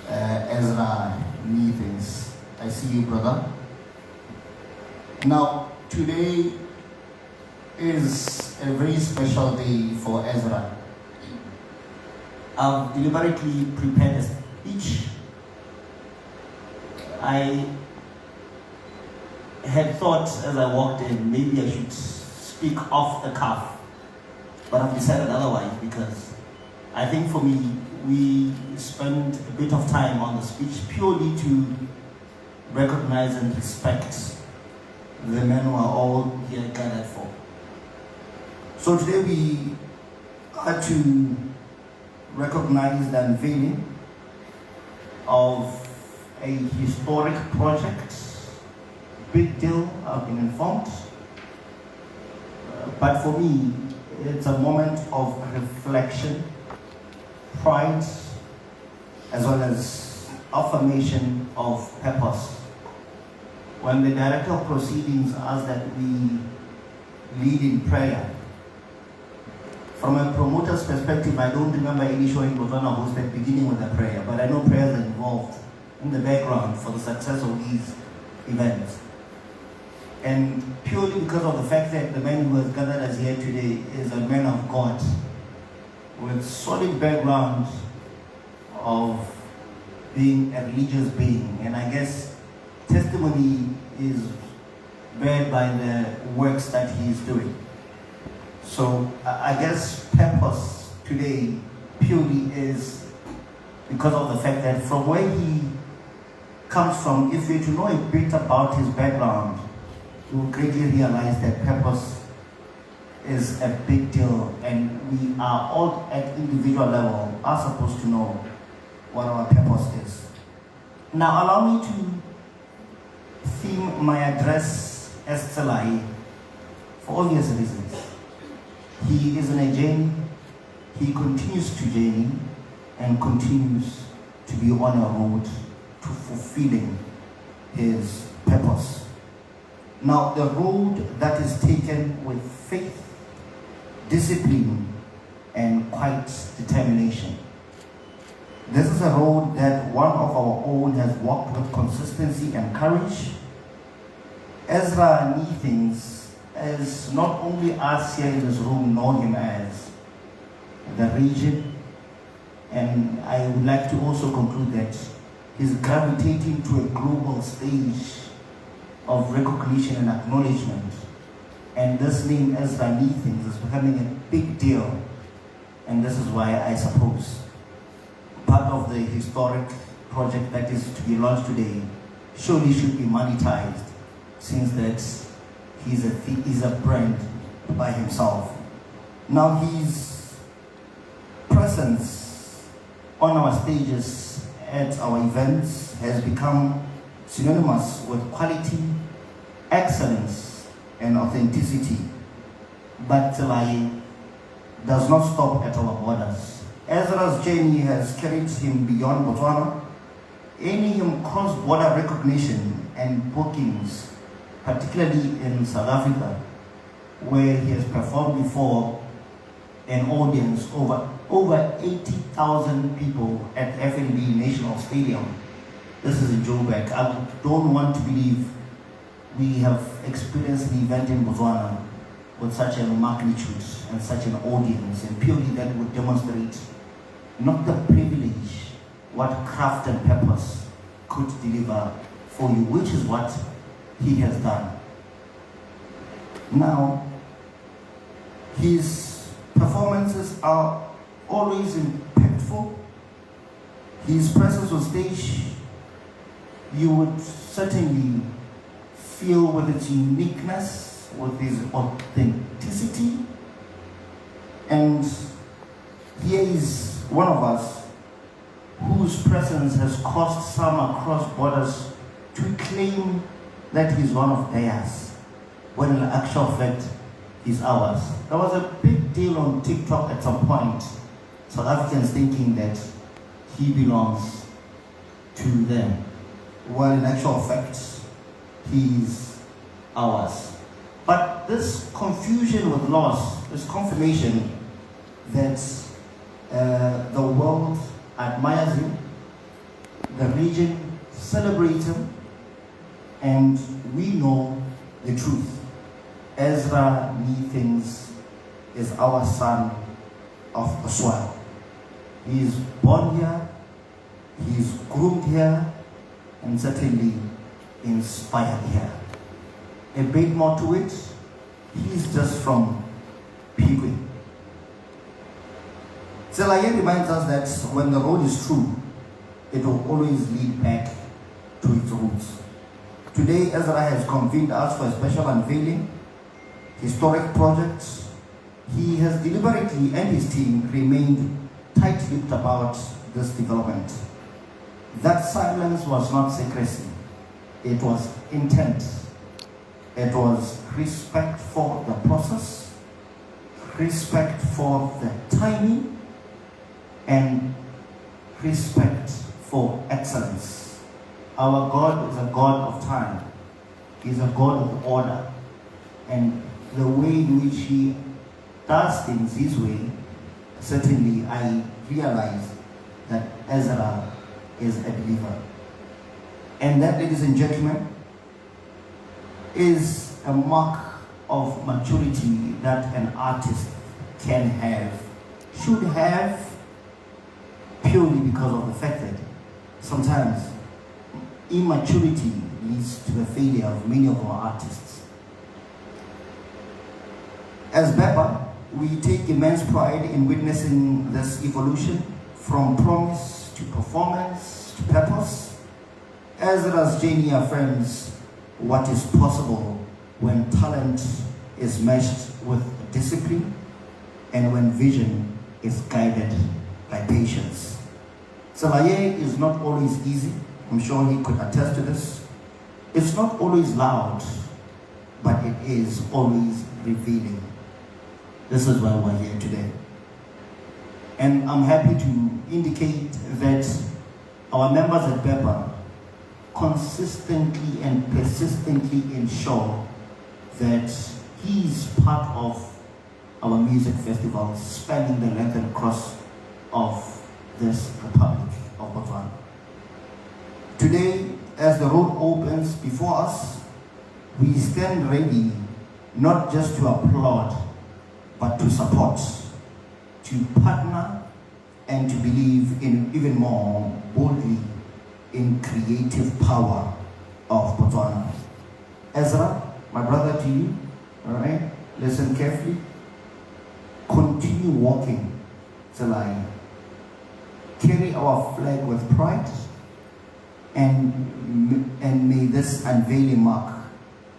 Ezra Neethings. I see you, brother. Now, today is a very special day for Ezra. I've deliberately prepared a speech. I had thought as I walked in, maybe I should speak off the cuff, but I've decided otherwise because I think for me, we spend a bit of time on the speech purely to recognize and respect the men who are all here gathered for. So today we are to recognize the unveiling of a historic project. Big deal, I've been informed. But for me, it's a moment of reflection, pride, as well as affirmation of purpose. When the director of proceedings asked that we lead in prayer, from a promoter's perspective, I don't remember any show in Botswana hosted beginning with a prayer, but I know prayers are involved in the background for the success of these events. And purely because of the fact that the man who has gathered us here today is a man of God with solid background of being a religious being, and I guess testimony is bared by the works that he is doing. So I guess purpose today purely is because of the fact that from where he comes from, if we to know a bit about his background, you will greatly realize that purpose is a big deal, and we are all at individual level are supposed to know what our purpose is. Now allow me to theme my address as Tsela Ye for obvious reasons. He is in a journey, he continues to journey, and continues to be on a road to fulfilling his purpose. Now, the road that is taken with faith, discipline, and quite determination. This is a road that one of our own has walked with consistency and courage. Ezra Neethings, as not only us here in this room know him as the region, and I would like to also conclude that he's gravitating to a global stage of recognition and acknowledgement. And this name, Ezra Neethings, is becoming a big deal. And this is why I suppose part of the historic project that is to be launched today surely should be monetized, since that he's a brand by himself. Now his presence on our stages at our events has become synonymous with quality, excellence, and authenticity. But Tsela Ye does not stop at our borders. Ezra's journey has carried him beyond Botswana, earning him cross-border recognition and bookings, particularly in South Africa, where he has performed before an audience over 80,000 people at FNB National Stadium. This is in Joburg. I don't want to believe we have experienced an event in Botswana with such a magnitude and such an audience, and purely that would demonstrate not the privilege, what craft and purpose could deliver for you, which is what he has done. Now, his performances are always impactful. His presence on stage, you would certainly feel with its uniqueness, with his authenticity. And here is one of us whose presence has caused some across borders to claim that he's one of theirs, when in actual fact he's ours. There was a big deal on TikTok at some point, South Africans thinking that he belongs to them, while in actual fact he's ours. But this confusion with loss, this confirmation that the world admires him, the region celebrates him, and we know the truth. Ezra Neethings is our son of the soil. He is born here, he is groomed here, and certainly inspired here. A bit more to it, he's just from Pigwe. Tsela Ye reminds us that when the road is true, it will always lead back to its roots. Today, Ezra has convened us for a special unveiling, historic projects. He has deliberately, and his team, remained tight-lipped about this development. That silence was not secrecy, it was intent. It was respect for the process, respect for the timing, and respect for excellence. Our God is a God of time. He's a God of order. And the way in which he does things his way, certainly I realize that Ezra is a believer. And that, ladies and gentlemen, is a mark of maturity that an artist can have, should have, purely because of the fact that sometimes immaturity leads to the failure of many of our artists. As Beba, we take immense pride in witnessing this evolution from promise to performance to purpose. Ezra's journey affirms what is possible when talent is meshed with discipline and when vision is guided by patience. Tsela Ye is not always easy. I'm sure he could attest to this. It's not always loud, but it is always revealing. This is why we're here today. And I'm happy to indicate that our members at BEPA consistently and persistently ensure that he's part of our music festival spanning the length and cross of this Republic of Botswana. Today, as the road opens before us, we stand ready not just to applaud, but to support, to partner, and to believe in even more boldly in creative power of Botswana. Ezra, my brother to you, all right? Listen carefully. Continue walking Tsela Ye. Carry our flag with pride, and may this unveiling mark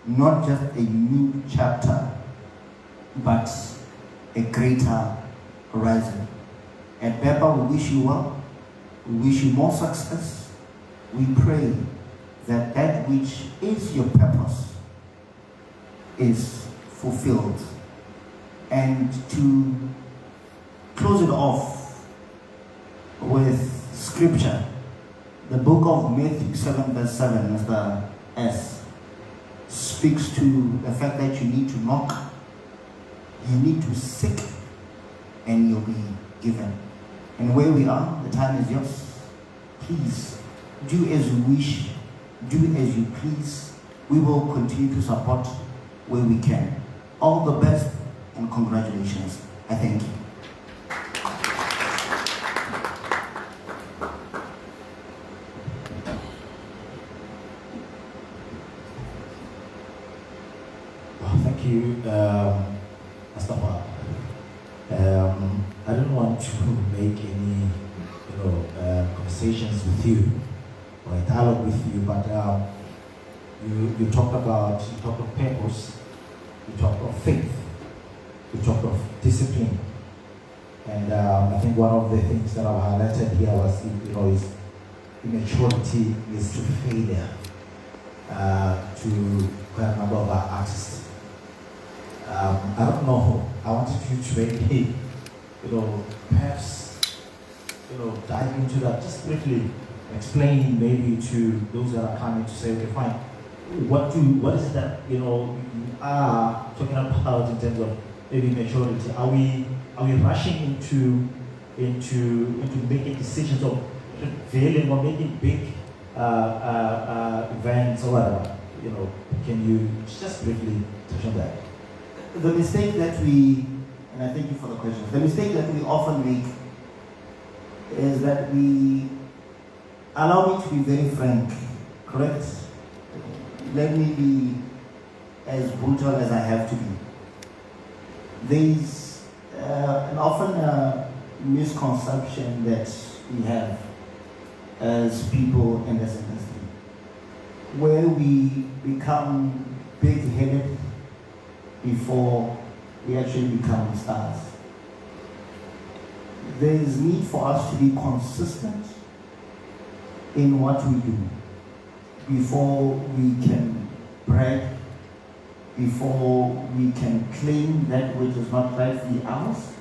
not just a new chapter, but a greater horizon. At BEPA, we wish you well. We wish you more success. We pray that that which is your purpose is fulfilled. And to close it off with scripture, the book of Matthew 7 verse 7, Mr. S, speaks to the fact that you need to knock, you need to seek, and you'll be given. And where we are, the time is yours. Please, do as you wish, do as you please. We will continue to support where we can. All the best and congratulations. I thank you. Thank you, Mustafa. I don't want to make any, conversations with you or a dialogue with you, but you talked of purpose, you talked of faith, you talked of discipline, and I think one of the things that I've highlighted here was, is immaturity is to failure to quite a number of our artists. I don't know. I wanted you to maybe, perhaps, dive into that just briefly, explain maybe to those that are coming to say, okay, fine, what is it that you are talking about in terms of maybe maturity? Are we rushing into making decisions of failing or making big events or whatever, can you just briefly touch on that? The mistake that we, and I thank you for the question, the mistake that we often make is that we, allow me to be very frank, correct? Let me be as brutal as I have to be. There's often a misconception that we have as people in this industry, where we become big-headed before we actually become stars. There is need for us to be consistent in what we do before we can brag, before we can claim that which is not rightfully ours,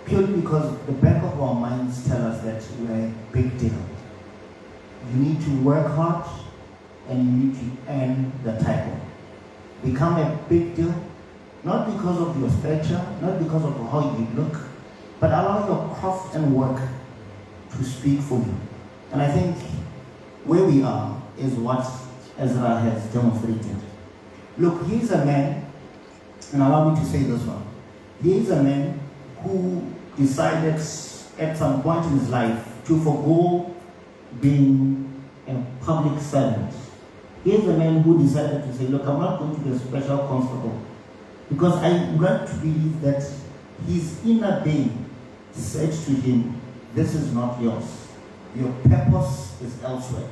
purely because the back of our minds tell us that we're a big deal. You need to work hard and you need to earn the title. Become a big deal, not because of your stature, not because of how you look, but allow your craft and work to speak for you. And I think where we are is what Ezra has demonstrated. Look, he's a man, and allow me to say this one. He is a man who decided at some point in his life to forgo being a public servant. He is a man who decided to say, look, I'm not going to be a special constable, because I want to believe that his inner being said to him, this is not yours. Your purpose is elsewhere.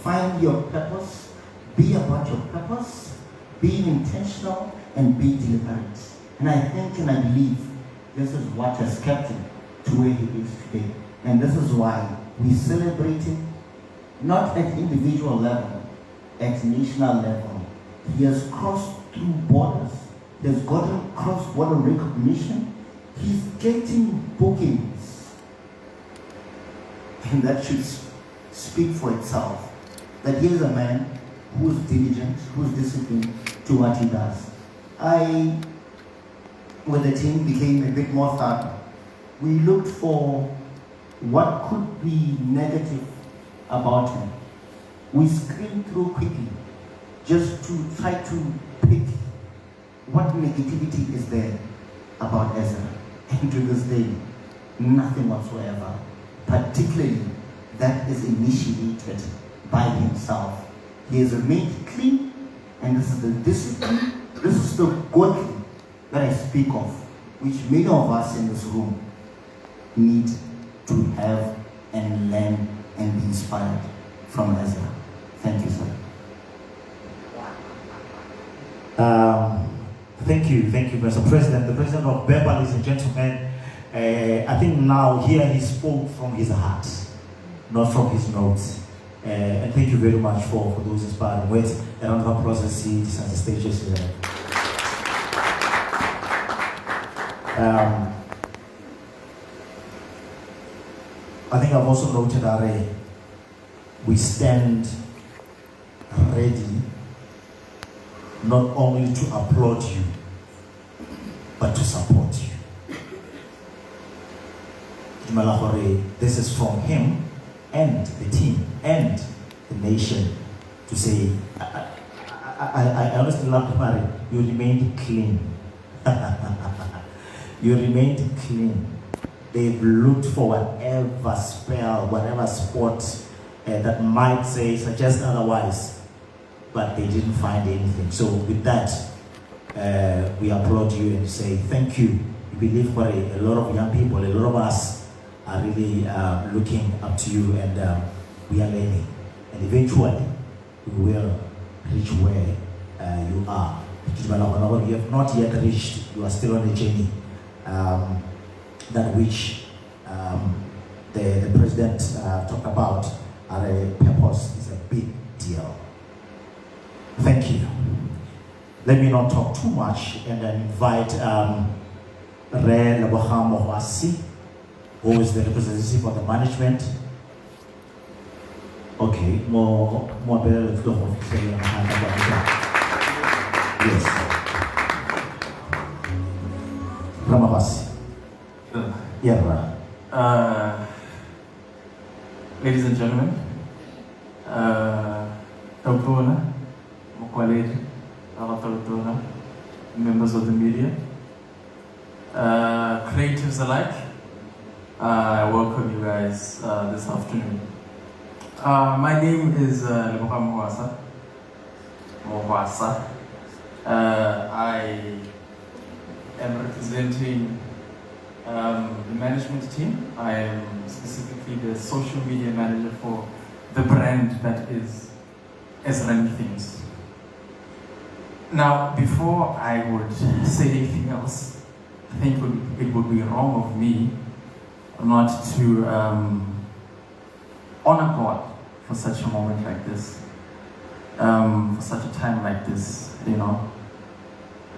Find your purpose, be about your purpose, be intentional, and be deliberate. And I think and I believe this is what has kept him to where he is today. And this is why we celebrate him, not at individual level, at national level. He has crossed through borders. He has gotten cross-border recognition. He's getting bookings. And that should speak for itself. That he is a man who's diligent, who's disciplined to what he does. I, with the team, became a bit more thorough. We looked for what could be negative about him. We screened through quickly just to try to pick what negativity is there about Ezra. And to this day, nothing whatsoever. Particularly that is initiated by himself. He has remained clean, and this is the discipline, this is the godly that I speak of, which many of us in this room need to have and learn and be inspired from Ezra. Thank you, sir. Thank you, Mr. President. The President of BEPA, ladies and gentlemen, I think now here he spoke from his heart, not from his notes. And thank you very much for those inspiring words. A round of applause as he descends the stages here. I think I've also noted that we stand ready not only to applaud you, but to support you. This is from him and the team and the nation to say, I honestly love to marry. You remained clean. You remained clean. They've looked for whatever spell, whatever spot that might suggest otherwise, but they didn't find anything. So with that, we applaud you and say thank you. We believe for a lot of young people, a lot of us are really looking up to you, and we are learning. And eventually, we will reach where you are. You have not yet reached, you are still on a journey. That which the President talked about, our purpose is a big deal. Thank you. Let me not talk too much and then invite Re Lebohamo Wasi, who is the representative of the management. Okay, more better let's go. Yes. Ramawasi. Yeah, Ladies and gentlemen, Gaborone, Mokwaledi, Aratolotona, members of the media, creatives alike, I welcome you guys this afternoon. My name is Leboga Mohwasa. I am representing the management team. I am specifically the social media manager for the brand that is Ezra Neethings. Now, before I would say anything else, I think it would be wrong of me not to honor God for such a moment like this, for such a time like this, you know.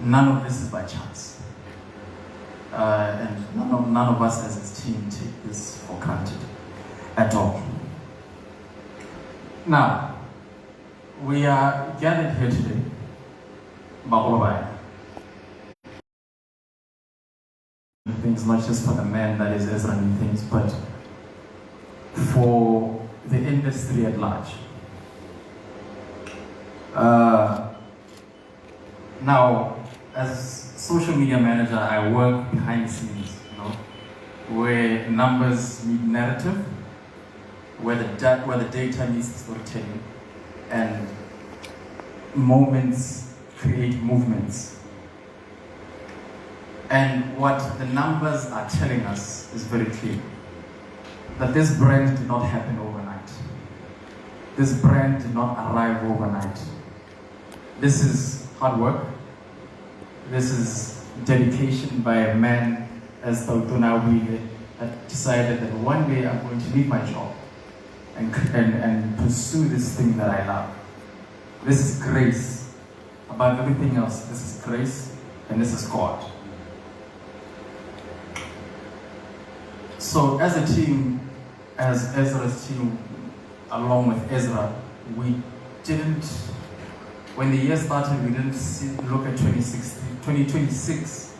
None of this is by chance. And none of us as a team take this for granted at all. Now, we are gathered here today, things not just for the man that is Ezra Neethings, but for the industry at large. Now, as social media manager, I work behind the scenes, you know, where numbers meet narrative, where the data meets the storytelling, and moments create movements. And what the numbers are telling us is very clear, that this brand did not happen overnight. This brand did not arrive overnight. This is hard work. This is dedication by a man as Tsela Ye that decided that one day I'm going to leave my job and pursue this thing that I love. This is grace. Above everything else, this is grace and this is God. So as a team, as Ezra's team, along with Ezra, we didn't, when the year started, we didn't look at 2026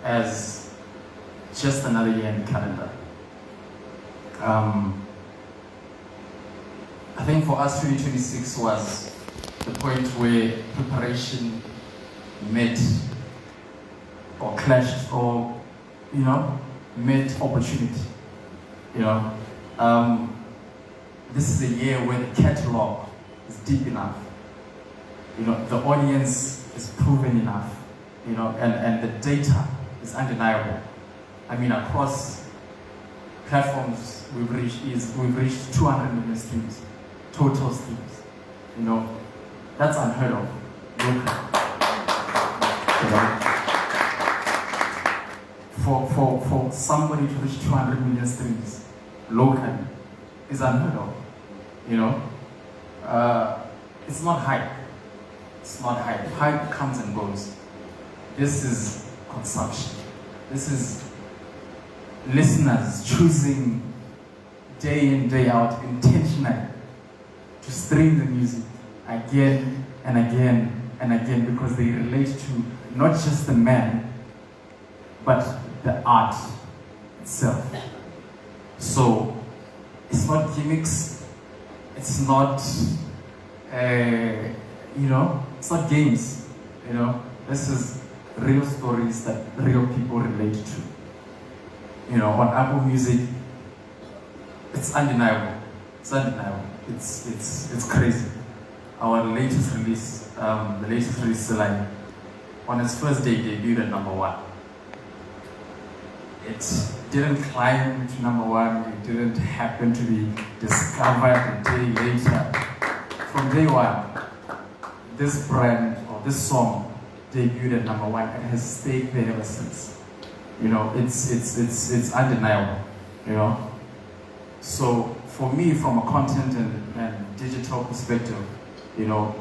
as just another year in the calendar. I think for us, 2026 was the point where preparation met or clashed or, you know, met opportunity. You know, this is a year where the catalog is deep enough. You know, the audience is proven enough, you know, and the data is undeniable. I mean, across platforms, we've reached 200 million streams, total streams. You know, that's unheard of locally. For somebody to reach 200 million streams locally is unheard of. You know, it's not hype. It's not hype. Hype comes and goes. This is consumption. This is listeners choosing day in, day out intentionally to stream the music again and again and again because they relate to not just the man, but the art itself. So it's not gimmicks. It's not you know, it's not games, you know. This is real stories that real people relate to. You know, on Apple Music, it's undeniable. It's undeniable. It's crazy. Our latest release, the latest release, Tsela Ye, on its first day debuted at #1. It didn't climb to #1. It didn't happen to be discovered a day later. From day one, this brand or this song debuted at #1 and has stayed there ever since. You know, it's undeniable. You know, so for me, from a content and digital perspective, you know,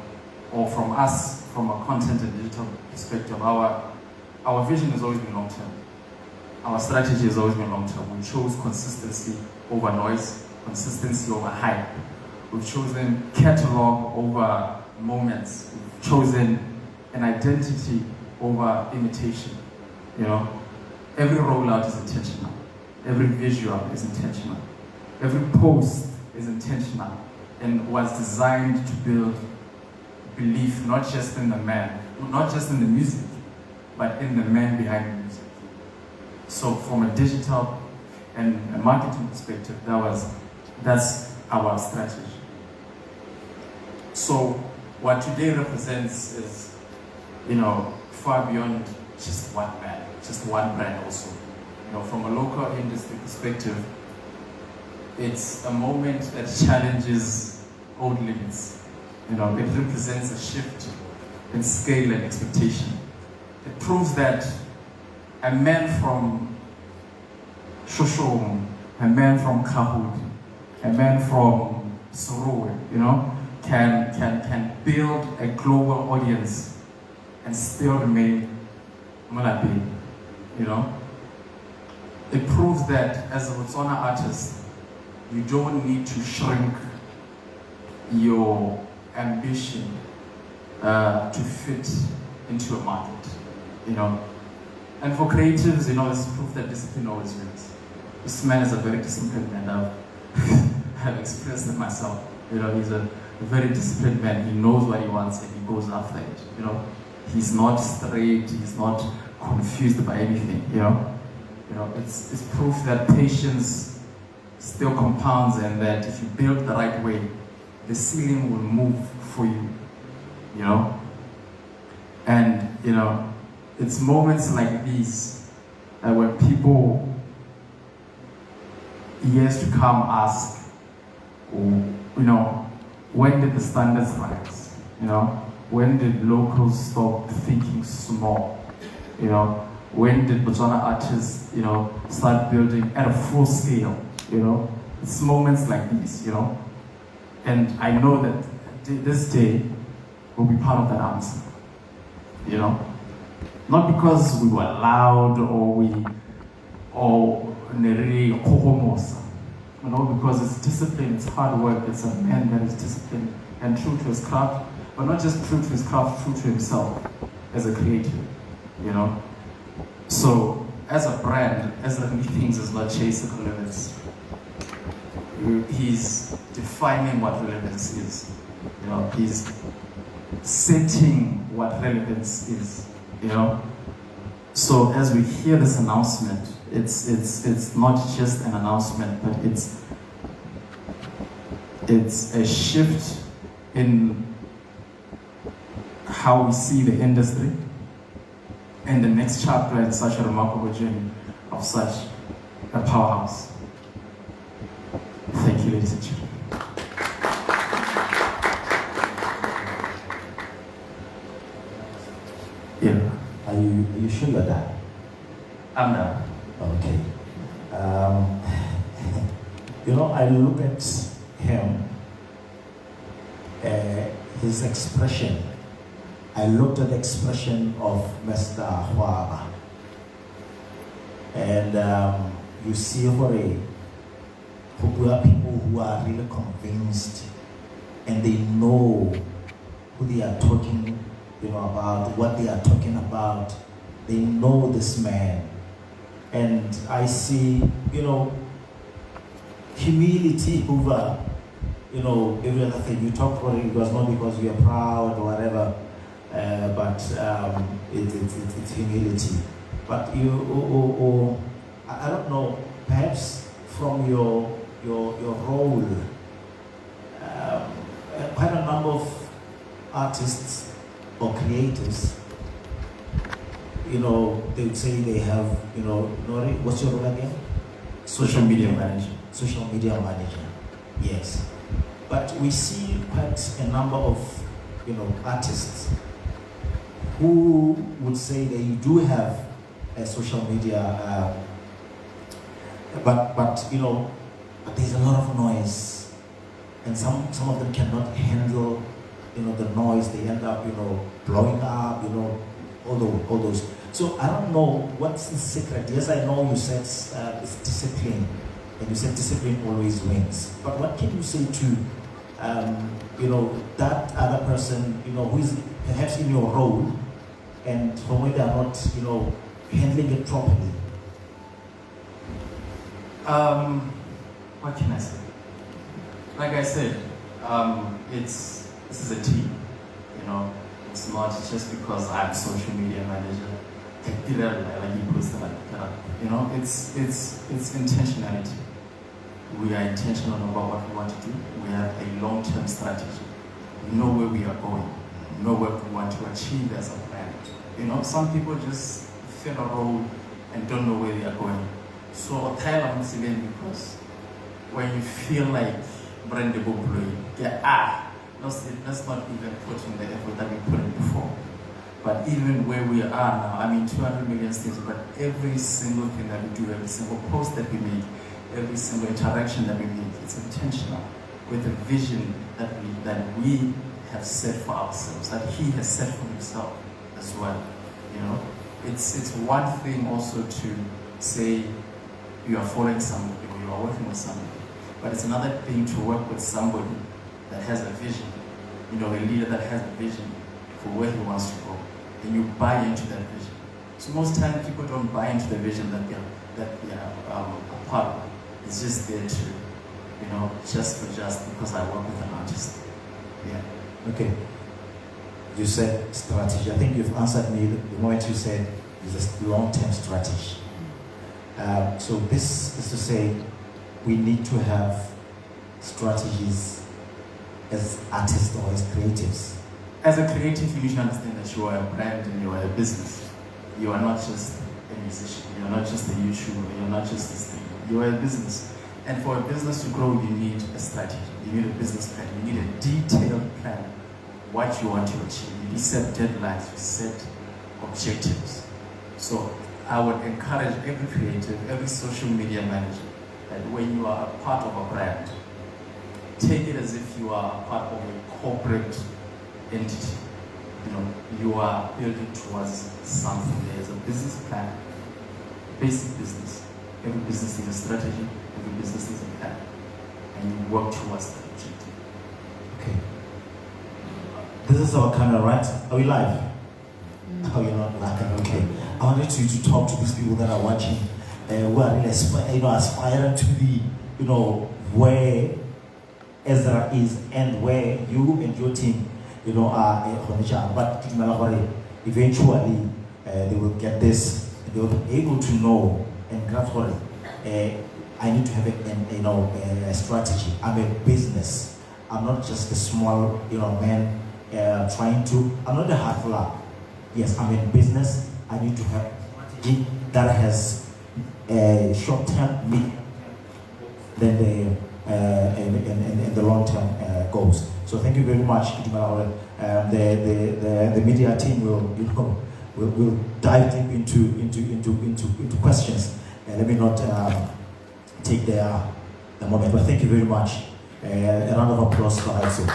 or from us from a content and digital perspective, our vision has always been long term. Our strategy has always been long term. We chose consistency over noise, consistency over hype. We've chosen catalog over moments. We've chosen an identity over imitation. You know, every rollout is intentional. Every visual is intentional. Every post is intentional and was designed to build belief not just in the man, not just in the music, but in the man behind the music. So from a digital and a marketing perspective, that's our strategy. So what today represents is, far beyond just one man, just one brand also. From a local industry perspective, it's a moment that challenges old limits. It represents a shift in scale and expectation. It proves that a man from Shoshone, a man from Kahud, a man from Sorowe, can build a global audience and still remain Malabi, It proves that as a Botswana artist, you don't need to shrink your ambition to fit into a market, And for creatives, it's proof that discipline always wins. This man is a very disciplined man. I've experienced it myself. He's a very disciplined man. He knows what he wants and he goes after it. He's not straight. He's not confused by anything. It's proof that patience still compounds and that if you build the right way, the ceiling will move for you. And it's moments like these that when people years to come ask, when did the standards rise? When did locals stop thinking small? When did Botswana artists, start building at a full scale? It's moments like these, And I know that this day will be part of that answer. Not because we were loud or because it's discipline, it's hard work, it's a man that is disciplined and true to his craft, but not just true to his craft, true to himself as a creator, So, as a brand, Ezra Neethings is not chasing relevance. He's defining what relevance is. He's setting what relevance is. So as we hear this announcement, it's not just an announcement, but it's a shift in how we see the industry and the next chapter in such a remarkable journey of such a powerhouse. Thank you, ladies and gentlemen. Yeah. Are you sure you're done? I'm done. Okay. I look at him, his expression. I looked at the expression of Mr. Hwaba. And you see who are people who are really convinced and they know who they are talking about, what they are talking about. They know this man. And I see, humility over, every other thing. You talk about it was not because you are proud or whatever, but it's humility. But I don't know, perhaps from your role, quite a number of artists or creators, they would say they have, Nori, what's your role again? Social media manager. Social media manager, yes. But we see quite a number of, artists who would say they do have a social media, but there's a lot of noise, and some of them cannot handle, the noise. They end up, blowing up, all those. So I don't know what's the secret. Yes, I know you said it's discipline, and you said discipline always wins. But what can you say to, that other person, who is perhaps in your role, and from where they are not, handling it properly? What can I say? Like I said, this is a team. You know, it's not just because I'm a social media manager. You know, it's intentionality. We are intentional about what we want to do. We have a long-term strategy. We know where we are going. We know what we want to achieve as a brand. You know, some people just feel a road and don't know where they are going. So Thailand is again because when you feel like brand employee, let's not even put in the effort that we put in before. But even where we are now, I mean 200 million states, but every single thing that we do, every single post that we make, every single interaction that we make, it's intentional with a vision that we have set for ourselves, that he has set for himself as well. You know, it's one thing also to say you are following somebody or you are working with somebody, but it's another thing to work with somebody that has a vision. You know, a leader that has a vision for where he wants to go, and you buy into that vision. So most times people don't buy into the vision that they are a part of. It's just there to, you know, just because I work with an artist. Yeah. Okay. You said strategy. I think you've answered me the moment you said it's a long-term strategy. So this is to say we need to have strategies as artists or as creatives. As a creative, you should understand that you are a brand and you are a business. You are not just a musician. You are not just a YouTuber. You are not just this thing. You are a business. And for a business to grow, you need a strategy. You need a business plan. You need a detailed plan what you want to achieve. You set deadlines. You set objectives. So I would encourage every creative, every social media manager, that when you are a part of a brand, take it as if you are a part of a corporate entity. You know, you are building towards something. There's a business plan, basic business. Every business needs a strategy, every business needs a plan, and you work towards that objective. Okay. This is our camera, right? Are we live? Oh, you're not live. Okay. I wanted to talk to these people that are watching, who are really aspiring to be, where Ezra is and where you and your team, are but eventually they will get this. They will be able to know and gradually. I need to have a strategy. I'm a business. I'm not just a small, man trying to. I'm not a hustler. Yes, I'm in business. I need to have a strategy that has short-term, mid, then the long-term goals. So thank you very much, the media team will dive deep into questions. Let me not take the moment, but thank you very much. A round of applause for Ezra.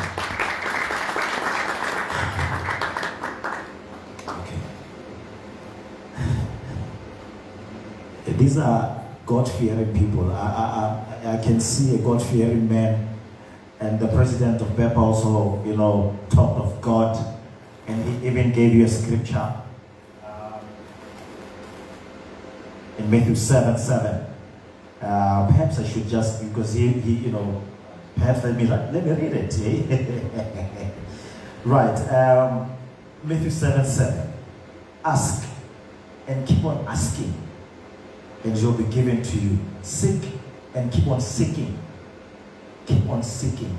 These are God-fearing people. I can see a God-fearing man, and the president of BEPA also, talked of God, and he even gave you a scripture in Matthew 7:7. Perhaps I should just, because he perhaps let me read it. Eh? Right, Matthew 7:7. Ask and keep on asking, and it will be given to you. Seek and keep on seeking. Keep on seeking,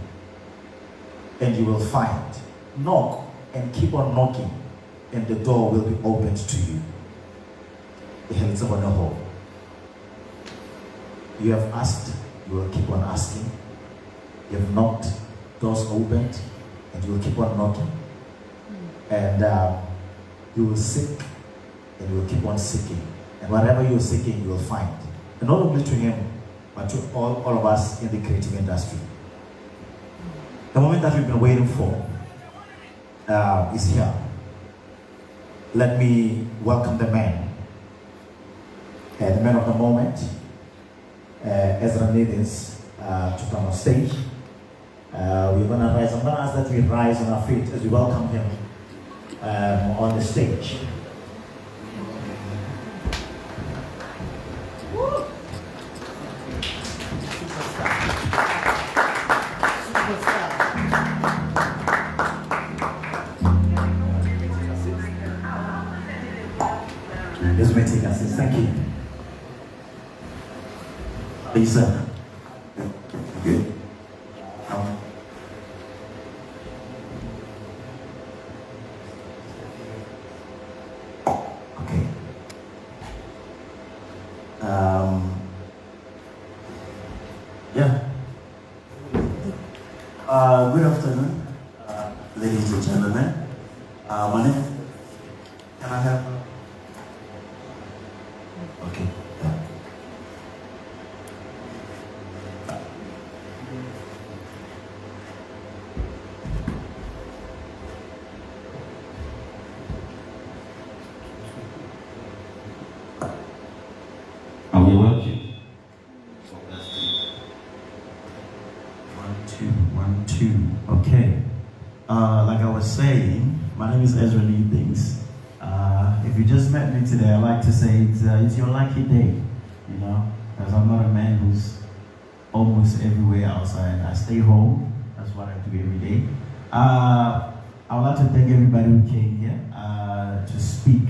and you will find. Knock and keep on knocking, and the door will be opened to you. You have asked, you will keep on asking. You have knocked, doors opened, and you will keep on knocking. And you will seek, and you will keep on seeking. And whatever you're seeking, you will find. And not only to him, but to all of us in the creative industry. The moment that we've been waiting for is here. Let me welcome the man of the moment, Ezra Neethings, to come on stage. We're going to rise. I'm going to ask that we rise on our feet as we welcome him on the stage. Please may take a seat. Thank you. Lisa. Good. Okay. Yeah. Good afternoon, ladies and gentlemen. My name. Can I have? Okay. Are we working? 1, 2, 1, 2. Okay. Like I was saying, my name is Ezra Neethings. If you just met me today, I like to say it's your lucky day, you know, because I'm not a man who's almost everywhere outside. I stay home. That's what I do every day. I would like to thank everybody who came here to speak,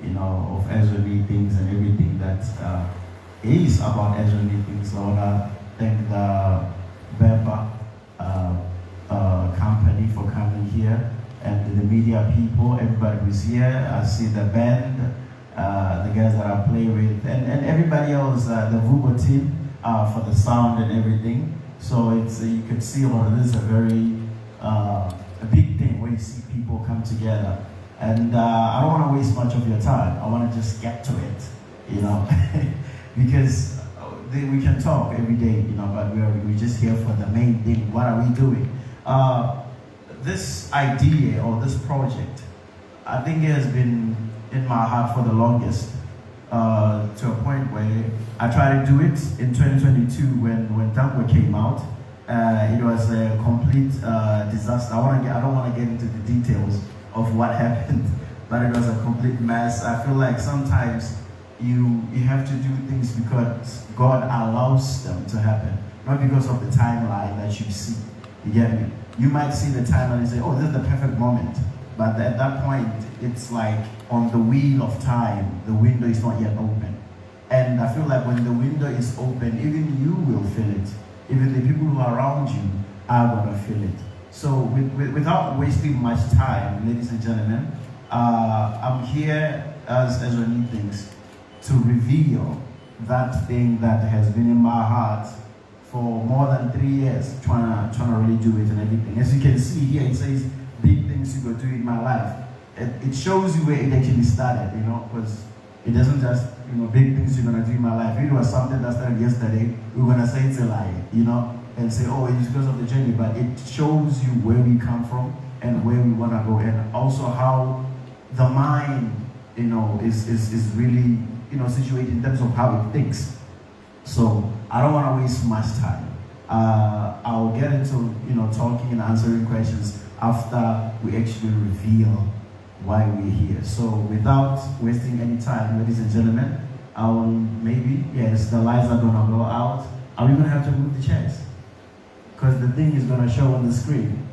you know, of Ezra Neethings and everything that is about Ezra Neethings. I want to thank the Bemba company for coming here, and the media people, everybody who's here. I see the band, the guys that I play with, and everybody else, the Vubo team for the sound and everything. So it's you can see a lot of this is a very a big thing when you see people come together. And I don't want to waste much of your time. I want to just get to it, you know, because we can talk every day, you know, but we're just here for the main thing. What are we doing? This idea or this project, I think it has been in my heart for the longest, to a point where I tried to do it in 2022 when Tango came out. It was a complete disaster. I don't want to get into the details of what happened, but it was a complete mess. I feel like sometimes you have to do things because God allows them to happen, not because of the timeline that you see. You get me? You might see the timeline and say, oh, this is the perfect moment. But at that point, it's like on the wheel of time, the window is not yet open. And I feel like when the window is open, even you will feel it. Even the people who are around you are going to feel it. So without wasting much time, ladies and gentlemen, I'm here as Ezra Neethings to reveal that thing that has been in my heart for more than 3 years, trying to really do it and everything. As you can see here, it says big things you go do in my life. It shows you where it actually started, you know, because it doesn't just, you know, big things you're gonna do in my life. If it was something that started yesterday, we're gonna say Tsela Ye, you know, and say, oh, it's because of the journey, but it shows you where we come from and where we wanna go, and also how the mind, you know, is really, you know, situated in terms of how it thinks. So I don't want to waste much time. I'll get into, you know, talking and answering questions after we actually reveal why we're here. So without wasting any time, ladies and gentlemen, yes, the lights are gonna go out. Are we gonna have to move the chairs? Because the thing is gonna show on the screen.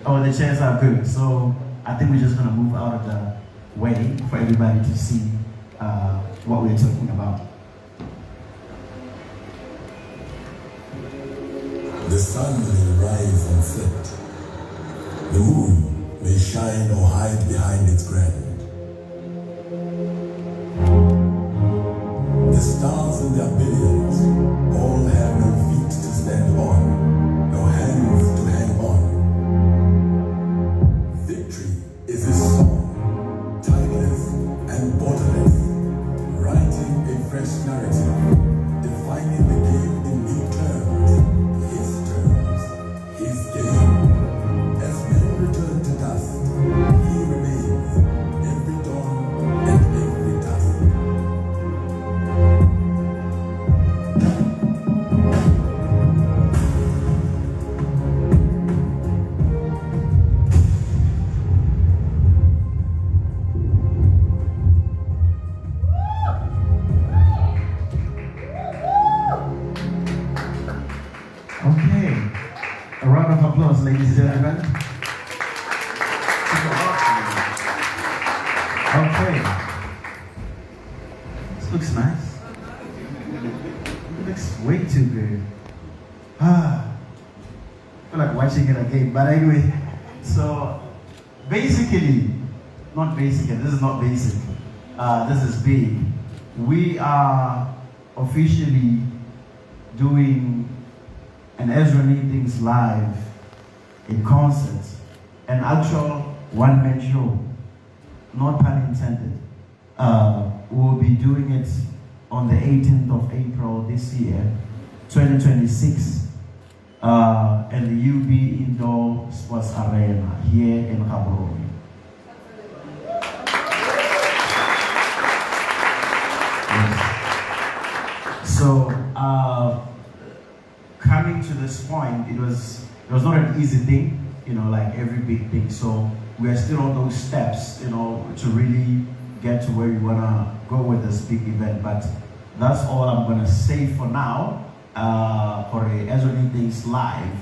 The chairs are good. So I think we're just gonna move out of the way for everybody to see what we're talking about. The sun may rise and set. The moon may shine or hide behind its grand. The stars in their billions all have no feet to stand on, no hands to hang on. Victory is a song, timeless and borderless, writing a fresh narrative, defining the game in new terms, his game. As men return to dust, he remains, every dawn and every dusk. Okay, a round of applause, ladies and gentlemen. Okay, feel like watching it again. But anyway, so basically, not basically, this is not basic. This is big. We are officially doing an Ezra Neethings live in concert, an actual one-man show, not pun intended. We'll be doing it on the 18th of April this year, 2026, in the UB Indoor Sports Arena here in Gaborone. So, coming to this point, it was not an easy thing, like every big thing. So we are still on those steps, to really get to where we wanna go with this big event. But that's all I'm gonna say for now. For a Ezra Neethings live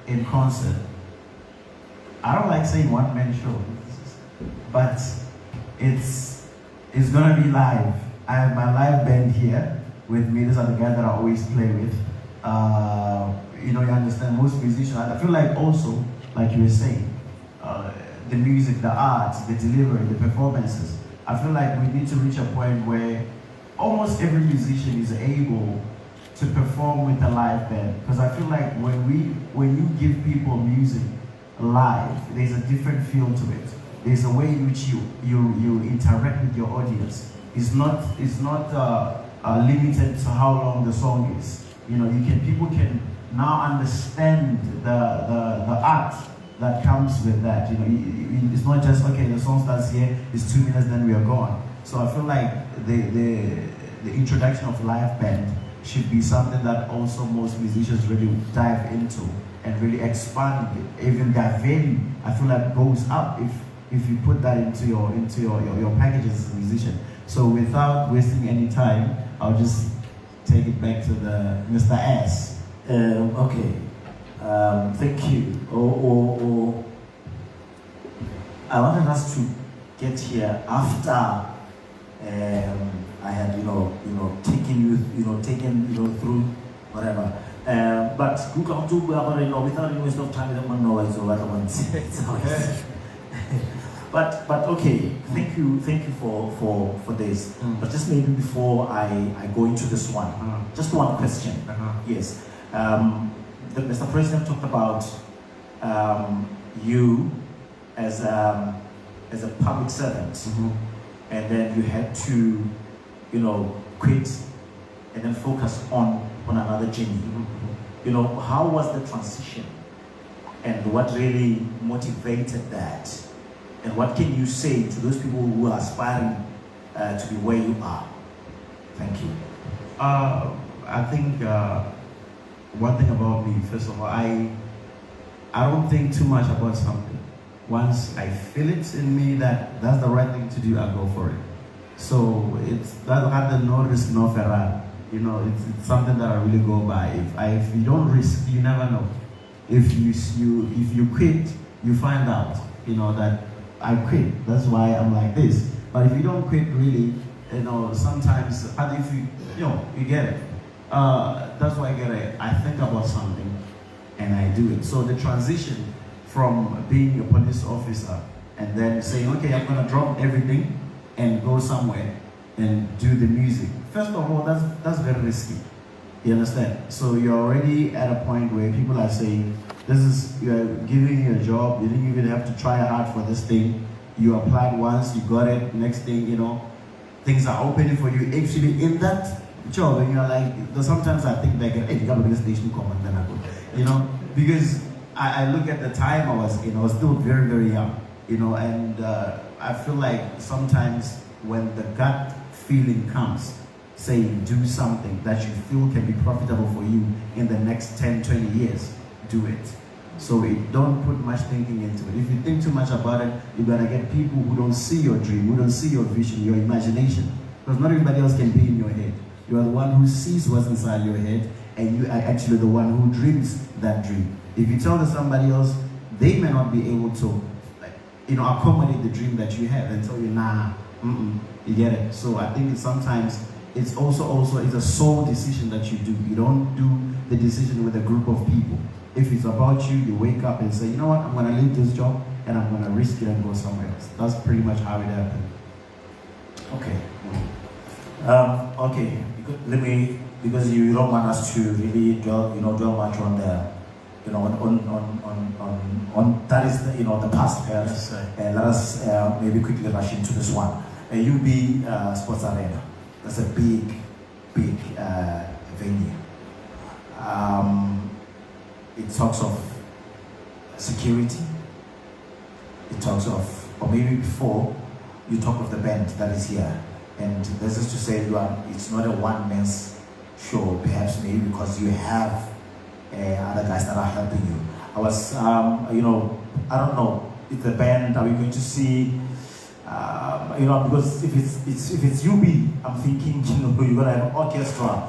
in concert. I don't like saying one-man show, but it's gonna be live. I have my live band here with me. These are the guys that I always play with. You understand, most musicians, I feel like also, like you were saying, the music, the art, the delivery, the performances, I feel like we need to reach a point where almost every musician is able to perform with a live band. Because I feel like when you give people music live, there's a different feel to it. There's a way in which you interact with your audience. It's not limited to how long the song is. People can now understand the art that comes with that. It's not just, okay, the song starts here, it's 2 minutes, then we are gone. So I feel like the introduction of live band should be something that also most musicians really dive into and really expand it. Even their value, I feel like, goes up if you put that into your packages as a musician. So without wasting any time, I'll just take it back to the Mr. S. Okay. Thank you. I wanted us to get here after I had, taken you, through whatever. But without any waste of time, I don't know what's the other ones. But okay, thank you for this. But just maybe before I go into this one, just one question. Yes, Mr. President talked about you as a public servant, and then you had to, quit and then focus on another journey. How was the transition, and what really motivated that? And what can you say to those people who are aspiring to be where you are? Thank you. I think one thing about me, first of all, I don't think too much about something. Once I feel it in me that that's the right thing to do, I go for it. So it's that no risk, no Ferrari. It's something that I really go by. If you don't risk, you never know. If you quit, you find out, that I quit. That's why I'm like this. But if you don't quit, really, sometimes, and if you get it. That's why I think about something and I do it. So the transition from being a police officer and then saying, okay, I'm gonna drop everything and go somewhere and do the music. First of all, that's very risky. You understand? So you're already at a point where people are saying, you're giving you a job, you didn't even have to try hard for this thing. You applied once, you got it, next thing, things are opening for you. Actually, in that job, and you're like, sometimes I think back, hey, you got to be station come and then I go, because I look at the time I was in, I was still very, very young, and I feel like sometimes when the gut feeling comes, saying do something that you feel can be profitable for you in the next 10, 20 years, do it. So don't put much thinking into it. If you think too much about it, you're gonna get people who don't see your dream, who don't see your vision, your imagination. Because not everybody else can be in your head. You are the one who sees what's inside your head, and you are actually the one who dreams that dream. If you tell somebody else, they may not be able to, accommodate the dream that you have and tell you, nah, you get it. So I think sometimes it's also it's a sole decision that you do. You don't do the decision with a group of people. If it's about you, you wake up and say, you know what, I'm gonna leave this job and I'm gonna risk it and go somewhere else. That's pretty much how it happened. Okay. Okay. Because you don't want us to really dwell much on the, on that is the, the past past. Let us maybe quickly rush into this one. UB Sports Arena. That's a big venue. It talks of security. It talks of, or maybe before, you talk of the band that is here. And this is to say, it's not a one-man's show, perhaps maybe because you have other guys that are helping you. I was, I don't know, if the band, are we going to see, because if it's UB, I'm thinking, you're gonna have orchestra,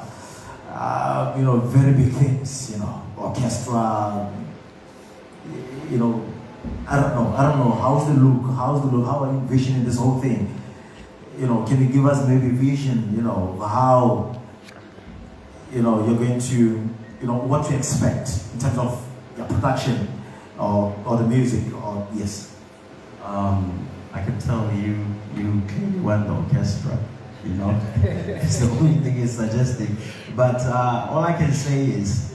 very big things, orchestra, I don't know, how's the look, how are you envisioning this whole thing? Can you give us maybe vision, how, you're going to, what to expect in terms of your production or the music, or yes? I can tell you clearly want the orchestra, It's the only thing it's suggesting. But all I can say is,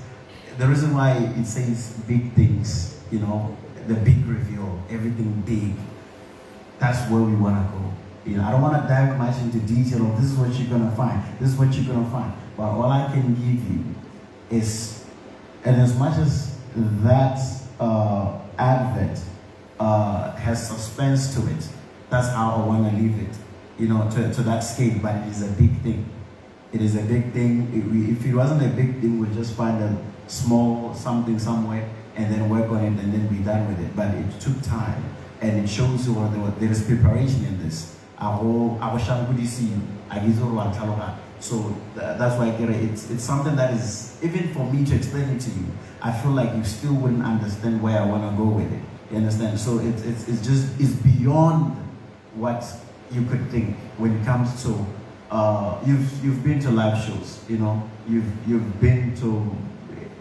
the reason why it says big things, the big reveal, everything big, that's where we want to go. I don't want to dive much into detail of this is what you're going to find, this is what you're going to find. But all I can give you is, and as much as that advert has suspense to it, that's how I want to leave it, to that scale. But it is a big thing. It is a big thing. If it wasn't a big thing, we'd just find a small something somewhere and then work on it and then be done with it. But it took time, and it shows you there is preparation in this. So that's why it's something that is, even for me to explain it to you, I feel like you still wouldn't understand where I want to go with it. You understand? So it's beyond what you could think when it comes to you've been to live shows, you've been to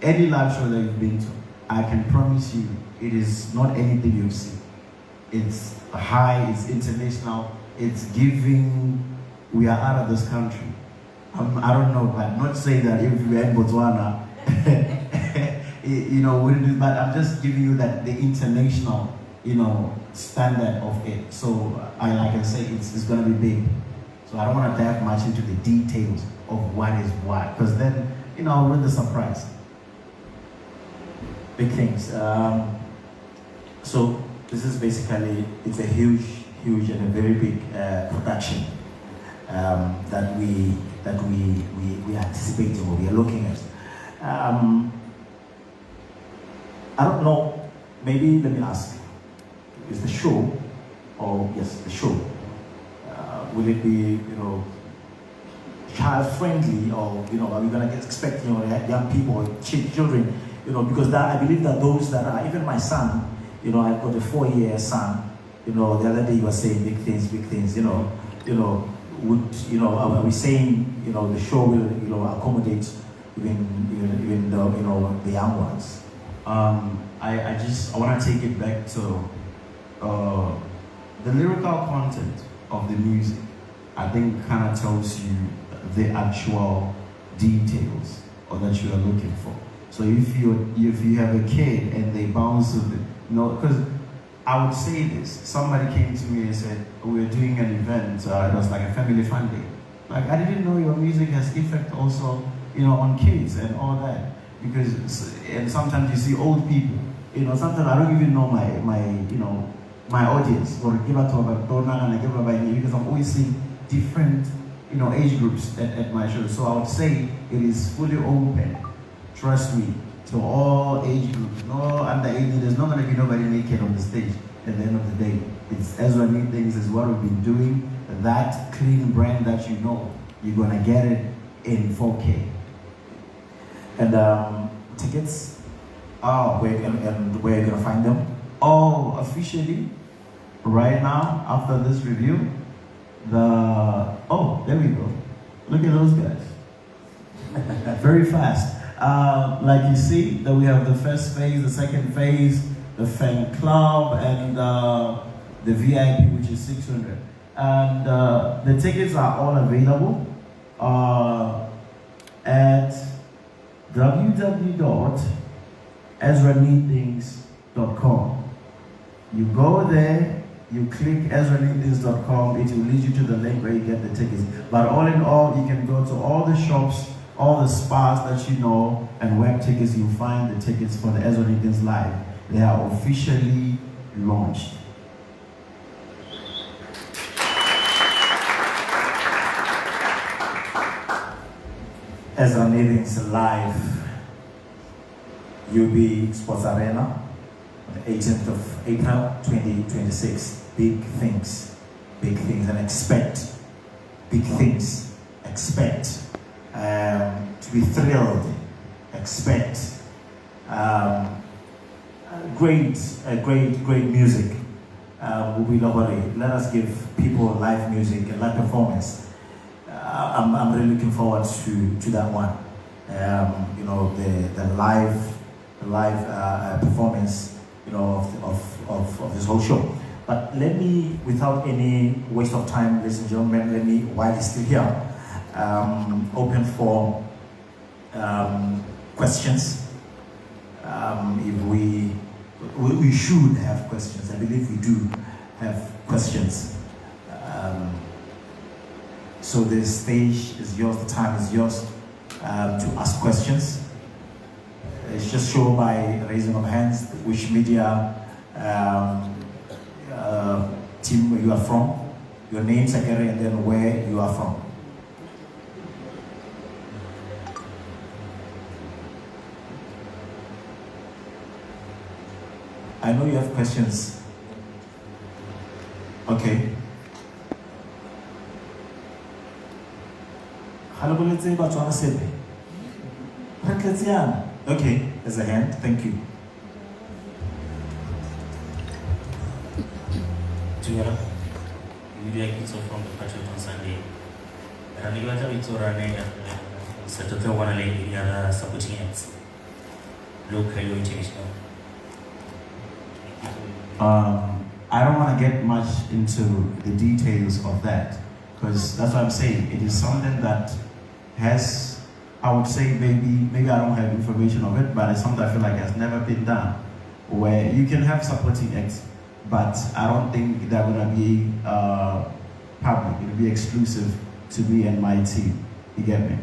any live show that you've been to. I can promise you, it is not anything you've seen. It's high, it's international, it's giving. We are out of this country. I don't know, but not saying that if we were in Botswana, wouldn't do. But I'm just giving you that the international, standard of it. So like I say, it's going to be big. So I don't want to dive much into the details of what is what, because then I'll ruin the surprise. Big things. So this is basically, it's a huge and a very big production that we are anticipating, or we are looking at. I don't know. Maybe let me ask: is the show, or yes, the show? Will it be child friendly, or are we gonna expect young people or children? Because I believe that those that are, even my son, I've got a 4-year son. The other day he was saying big things. Are we saying the show will accommodate even the young ones? I want to take it back to the lyrical content of the music. I think kind of tells you the actual details or that you are looking for. So if you have a kid and they bounce with it, because I would say this. Somebody came to me and said, we were doing an event, it was like a family fun day. Like, I didn't know your music has effect also, on kids and all that. And sometimes you see old people, sometimes I don't even know my audience, or because I'm always seeing different, age groups at my show. So I would say it is fully open, trust me, to all age groups. No under 18, there's not going to be nobody naked on the stage at the end of the day. It's Ezra Neethings is what we've been doing. That clean brand that you're going to get it in 4K. And tickets, where are you going to find them? Officially, right now, after this review, there we go. Look at those guys. Very fast. Like you see, that we have the first phase, the second phase, the fan club, and the VIP, which is 600. And the tickets are all available at www.ezraneethings.com. You go there, you click ezraneethings.com, it will lead you to the link where you get the tickets. But all in all, you can go to all the shops, all the spas that you know, and web tickets, you'll find the tickets for the Ezra Neethings Live. They are officially launched. Ezra Neethings Live, UB Sports Arena, on the 18th of April 2026. Big things, and expect big things. Expect to be thrilled. Expect great music. Let us give people live music and live performance. I'm really looking forward to that one. You know, the live performance, you know, of this whole show. But let me, without any waste of time, ladies and gentlemen, let me, while he's still here, open for questions. If we should have questions. I believe we do have questions. So the stage is yours, the time is yours to ask questions. It's just shown by raising of hands which media team you are from, your name, secretary, and then where you are from. I know you have questions. Okay. Okay, there's a hand. Thank you. Tsela Ye from the Patriot on Sunday. And you are running set of the one area supporting acts, local or international. I don't want to get much into the details of that, because that's what I'm saying. It is something that has, I would say, maybe I don't have information of it, but it's something I feel like has never been done, where you can have supporting acts, but I don't think they're going to be public. It'll be exclusive to me and my team. You get me?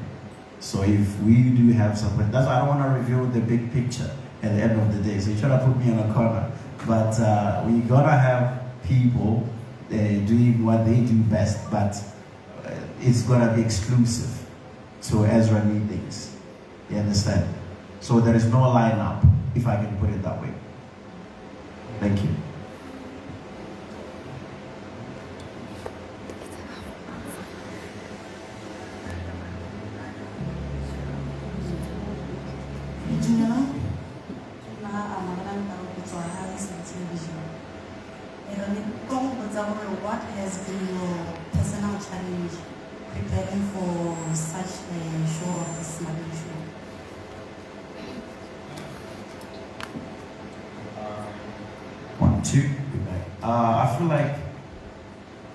So if we do have support, that's why I don't want to reveal the big picture at the end of the day. So you try to put me in a corner. But we're going to have people doing what they do best, but it's going to be exclusive to Ezra Neethings. You understand? So there is no lineup, if I can put it that way. Thank you. What has been your personal challenge preparing for such a show of this magnitude? One, two. I feel like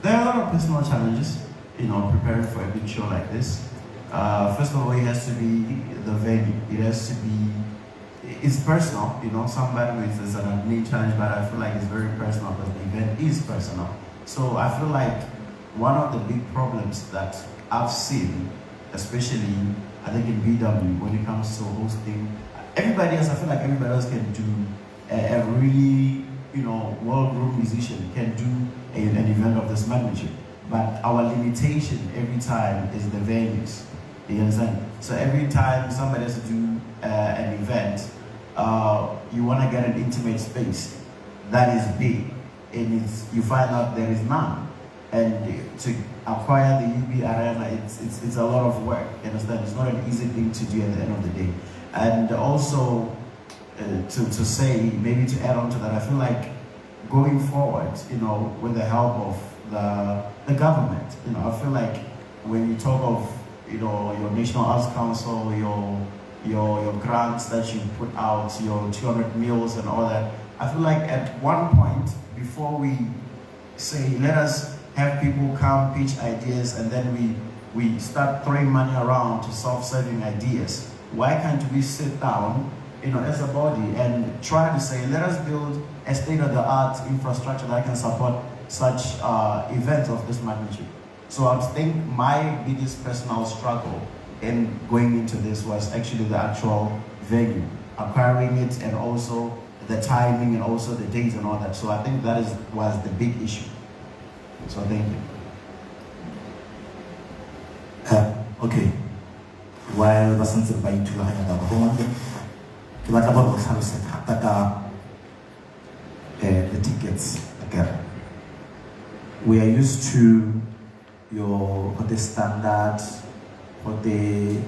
there are a lot of personal challenges, preparing for a big show like this. First of all, it has to be the venue. It has to be, it's personal, somebody with an admin challenge, but I feel like it's very personal because the event is personal. So I feel like one of the big problems that I've seen, especially I think in BW, when it comes to hosting, everybody else, I feel like everybody else can do a really, world-renowned musician can do an event of this magnitude. But our limitation every time is the venues. You understand? So every time somebody has to do an event, you want to get an intimate space that is big, and you find out there is none. And to acquire the UB Arena, it's a lot of work. You understand? It's not an easy thing to do at the end of the day. And also to say, maybe to add on to that, I feel like going forward, with the help of the government, I feel like when you talk of your National Arts Council, your your grants that you put out, your 200 meals and all that. I feel like at one point, before we say, let us have people come pitch ideas and then we start throwing money around to self-serving ideas, why can't we sit down, as a body and try to say, let us build a state-of-the-art infrastructure that can support such events of this magnitude. So I think my biggest personal struggle in going into this was actually the actual venue, acquiring it, and also the timing and also the dates and all that. So I think that was the big issue. So thank you. Okay. While Basantse ba ithulaganya ka go ke batla ba go tlhalosetsa ka the tickets again. We are used to for the standard, for the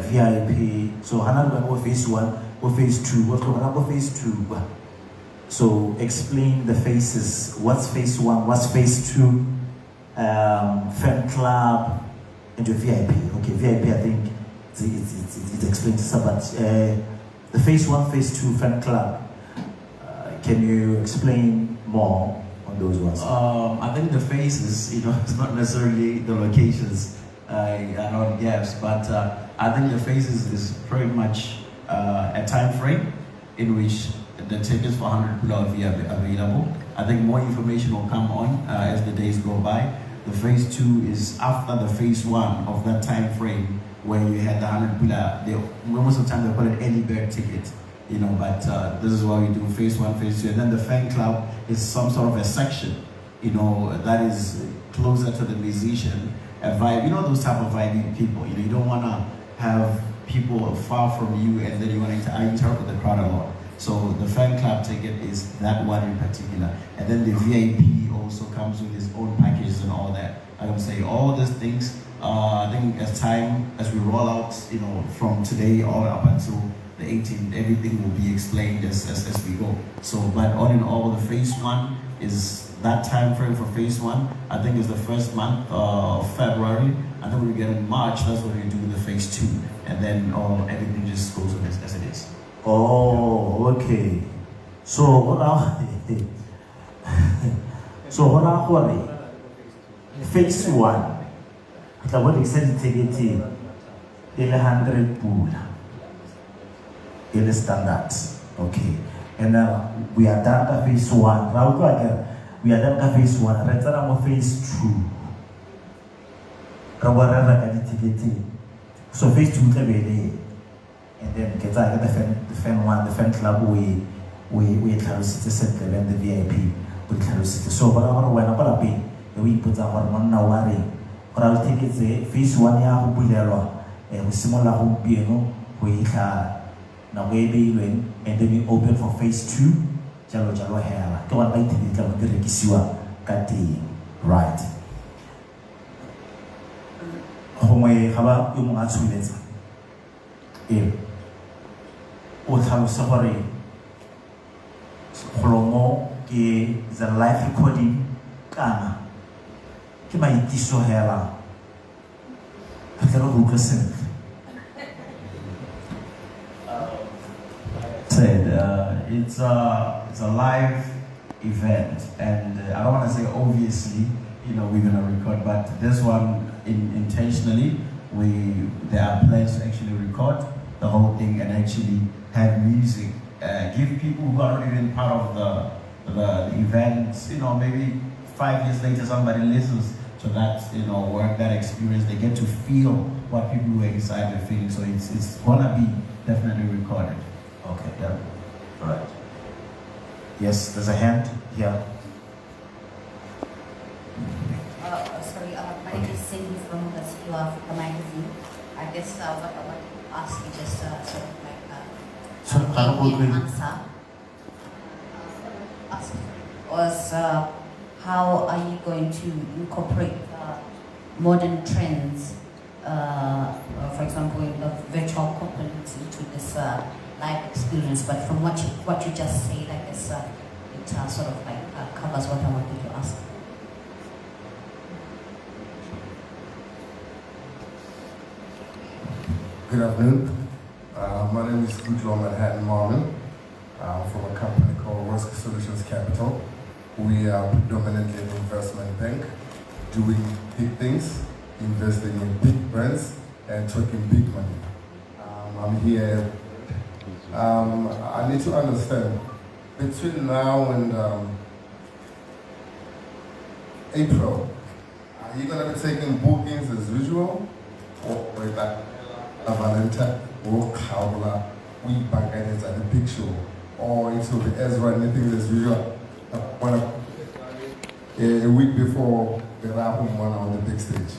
VIP. So Hana go phase 1, go phase 2, what go phase 2. So explain the phases. What's phase 1? What's phase 2? Fan club and your VIP. Okay, VIP, I think it explains some, but the phase 1, phase 2 fan club. Can you explain more on those ones? I think the phases, it's not necessarily the locations are not gaps, but I think the phases is pretty much a time frame in which the tickets for 100 people will be available. I think more information will come on as the days go by. The phase 2 is after the phase 1 of that time frame where you had the 100 people. Most of the time they call it early bird ticket, but this is what we do, phase 1, phase 2. And then the fan club is some sort of a section, that is closer to the musician, a vibe, those type of vibing people. You don't want to have people far from you and then you want to interact with the crowd a lot. So the fan club ticket is that one in particular. And then the VIP also comes with its own packages and all that. I would say all these things, I think as we roll out, from today all up until the 18th, everything will be explained as we go. So, but all in all, the phase 1 is that time frame for phase 1. I think is the first month of February. I think we get in March, that's when we do the phase 2. And then everything just goes as it is. Oh, okay. So what are phase 1? I want to send ticket in 100 pool in the standard. Okay. And we are done the phase 1. We are done the phase 1. Let's start phase 2. So phase 2 and then get the fan 1, the fan club, we close the and the VIP, we close it. So, but when I pay, we put our one now worry. Or I'll take it the phase 1 year who will and we similar who be we have now maybe when and then we open for phase 2. Jalo hair. Go on, I think it will be Kisiwa Kati, right? Home, how about you? Much Sorry, Holomo is a live recording. Kana, Kima Tiso Hela. I cannot look a second. Said it's a live event, and I don't want to say obviously, we're gonna record, but this one intentionally, there are plans to actually record the whole thing and actually have music, give people who are not even part of the event, maybe 5 years later somebody listens to that, work, that experience, they get to feel what people were excited feeling. So it's gonna be definitely recorded. Okay, yeah, all right. Yes, there's a hand here. Sorry, my name is Cindy from the CEO of the magazine. I guess what I want to ask you just sort of like an answer. Was how are you going to incorporate modern trends, for example, in the virtual components into this live experience? But from what you just said, I guess it sort of like covers what I wanted to ask. Good afternoon. My name is Goodlaw Manhattan Marlin. I'm from a company called Risk Solutions Capital. We are predominantly an investment bank, doing big things, investing in big brands, and talking big money. I'm here. I need to understand, between now and April, are you going to be taking bookings as usual? Or with that Valenta or Kaula, we bank at the big show? Or it will be Ezra Neethings as usual? A week before the rap one on the big stage.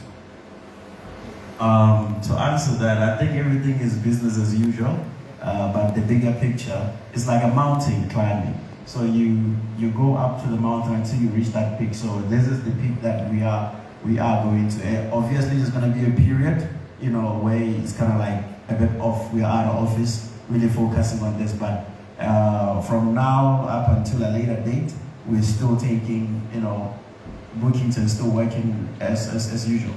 To answer that, I think everything is business as usual, but the bigger picture is like a mountain climbing. So you go up to the mountain until you reach that peak. So this is the peak that we are going to. Obviously, there's going to be a period, where it's kind of like a bit off. We are out of office, really focusing on this. But from now up until a later date, we're still taking, bookings and still working as usual.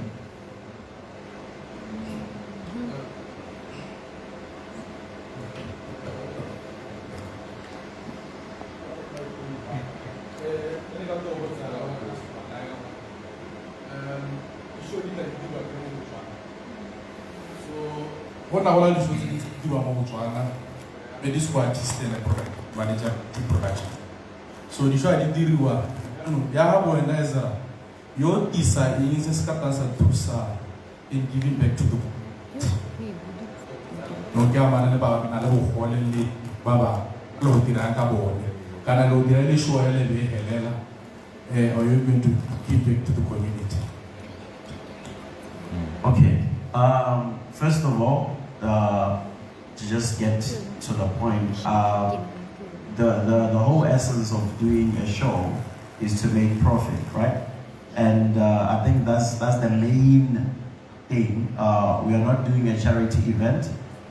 What I want to do is do a Botswana, but this one is still a product manager to production. So the show I did the work. Gaborone and Ezra, your Isa is a scatter to Sa in giving back to the no Gaman about another Holy Baba, Lord Gaborone. Can I know the early show Helena, or you're going to give back to the community? Okay. First of all, to just get to the point, the whole essence of doing a show is to make profit, right? And I think that's the main thing. We are not doing a charity event.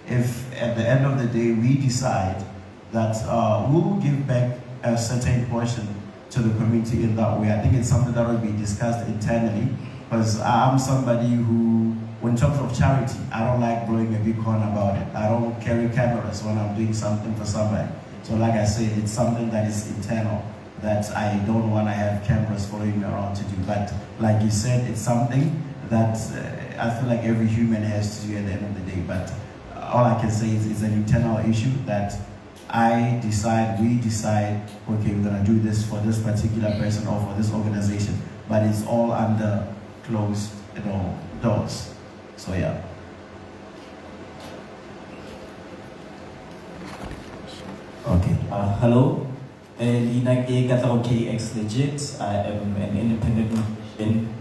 If at the end of the day we decide that we will give back a certain portion to the community in that way, I think it's something that will be discussed internally, because I'm somebody who, in terms of charity, I don't like blowing a big horn about it. I don't carry cameras when I'm doing something for somebody. So like I said, it's something that is internal, that I don't want to have cameras following me around to do. But like you said, it's something that I feel like every human has to do at the end of the day. But all I can say is it's an internal issue that we decide, okay, we're gonna do this for this particular person or for this organization. But it's all under closed doors. So yeah. Okay. Hello. Lina KX Legit. I am an independent musician,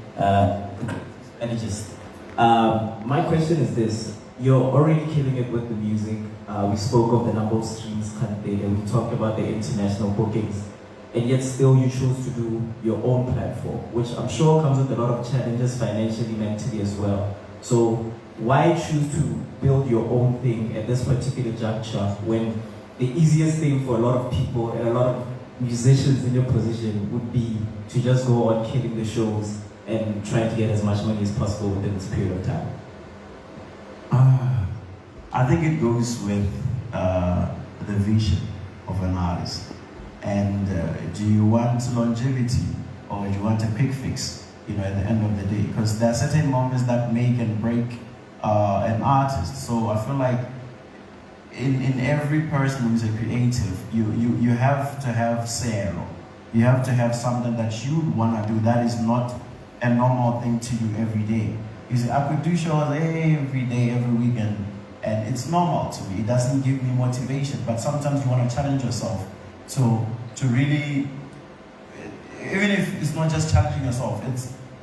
strategist. My question is this: you're already killing it with the music. We spoke of the number of streams currently, and we talked about the international bookings. And yet still you choose to do your own platform, which I'm sure comes with a lot of challenges financially, mentally as well. So why choose to build your own thing at this particular juncture when the easiest thing for a lot of people and a lot of musicians in your position would be to just go on killing the shows and trying to get as much money as possible within this period of time? I think it goes with the vision of an artist. And do you want longevity or do you want a quick fix, at the end of the day? Because there are certain moments that make and break an artist. So I feel like in every person who's a creative, you have to have zero. You have to have something that you want to do that is not a normal thing to you every day. You see, I could do shows every day, every weekend, and it's normal to me. It doesn't give me motivation, but sometimes you want to challenge yourself. So to really, even if it's not just challenging yourself,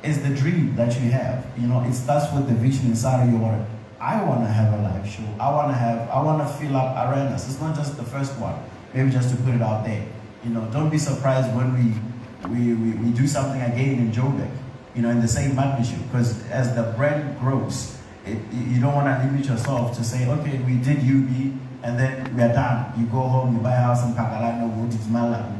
it's the dream that you have. It starts with the vision inside of your. I want to have a live show. I want to fill up arenas. It's not just the first one. Maybe just to put it out there. Don't be surprised when we do something again in Joburg. In the same magnitude. Because as the brand grows, you don't want to limit yourself to say, okay, we did UB. And then we are done. You go home, you buy a house in Kakalano, go to Tsela Ye.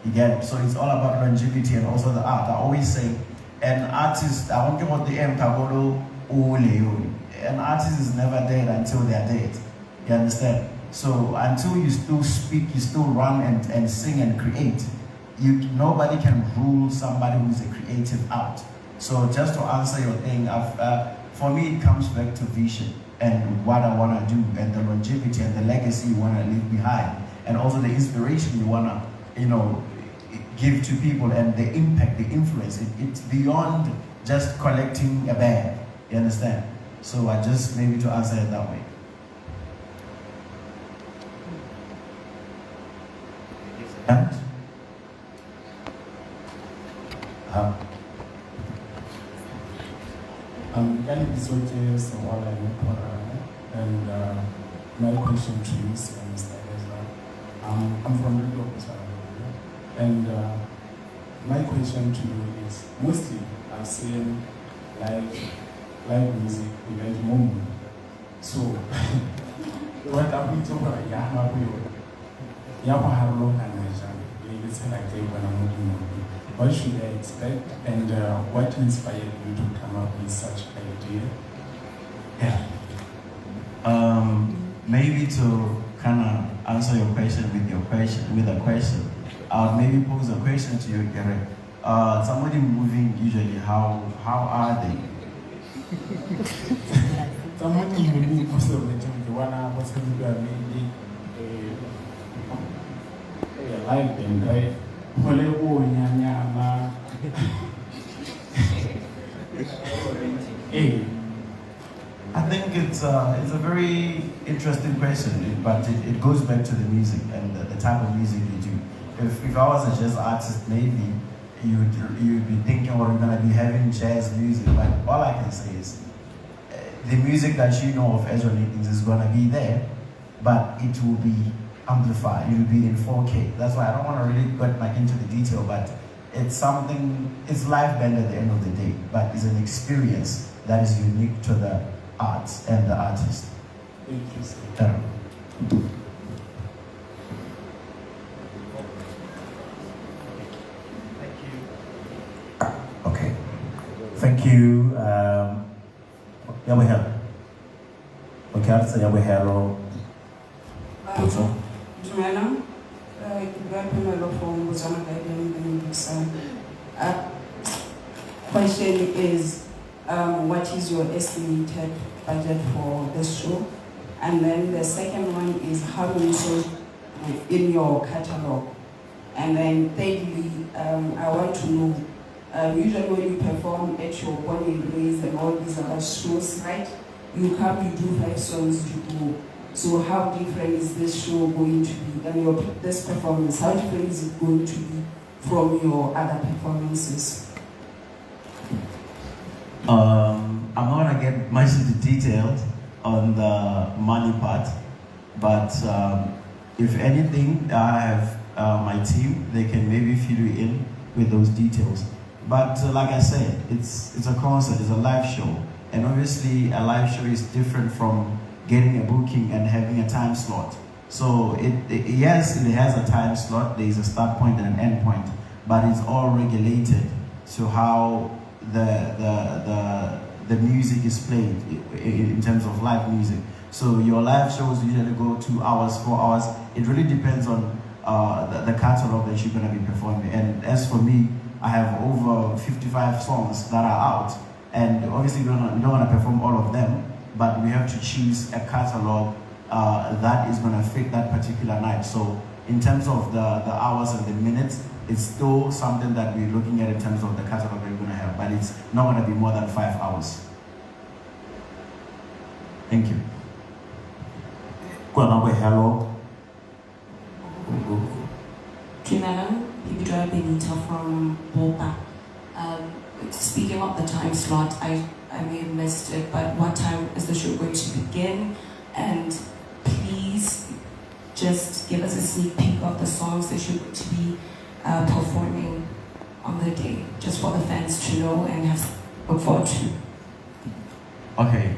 You get it? So it's all about longevity and also the art. I always say, an artist, I won't give out the M, an artist is never dead until they're dead. You understand? So until you still speak, you still run and sing and create, nobody can rule somebody who's a creative out. So just to answer your thing, for me it comes back to vision and what I want to do and the longevity and the legacy you want to leave behind, and also the inspiration you want to, give to people, and the impact, the influence. It's beyond just collecting a band. You understand? So I just maybe to answer it that way. And and my question to you is, Mr. Ezra, I'm from the Botswana, and my question to you is, mostly I've seen live music event moment. So what I'm talking about, what should I expect, and what inspired you to come up with such idea? Yeah. Maybe to kind of answer your question with a question, maybe pose a question to you, Gary. Somebody moving usually, how are they? Somebody moving most of the time, the one I was going to maybe a live band, right? I think it's a very interesting question, but it goes back to the music and the type of music you do. If I was a jazz artist, maybe you'd be thinking, oh, we're gonna be having jazz music. But all I can say is, the music that you know of Ezra Neethings is gonna be there, but it will be amplified. It will be in 4K. That's why I don't want to really get back into the detail, but it's live band at the end of the day, but it's an experience that is unique to the arts and the artist. Interesting. Okay. Thank you. Yabahelo. Okay, I'll say Yabahelo. Dumela, ke bua Pamelo from Botswana question is, what is your estimated budget for this show? And then the second one is, how many songs in your catalog? And then thirdly, I want to know, usually when you perform at your Born and Raised and all these other shows, right? You come, you do 5 songs, you go. So how different is this show going to be, and this performance, how different is it going to be from your other performances? I'm not gonna get much into details on the money part, but if anything, I have my team, they can maybe fill you in with those details. But like I said, it's a concert, it's a live show, and obviously a live show is different from getting a booking and having a time slot. So yes, it has a time slot, there is a start point and an end point, but it's all regulated to how the music is played in terms of live music. So your live shows usually go 2 hours, 4 hours. It really depends on the catalog that you're gonna be performing. And as for me, I have over 55 songs that are out, and obviously we don't wanna perform all of them, but we have to choose a catalog that is going to fit that particular night. So in terms of the hours and the minutes, it's still something that we're looking at in terms of the catalog that we're going to have, but it's not going to be more than 5 hours. Thank you. Hello. Dumela, Ibidra Benita from Bopa. Speaking of the time slot, I may have missed it, but what time is the show going to begin? And please just give us a sneak peek of the songs that you're going to be performing on the day, just for the fans to know and look forward to. Okay,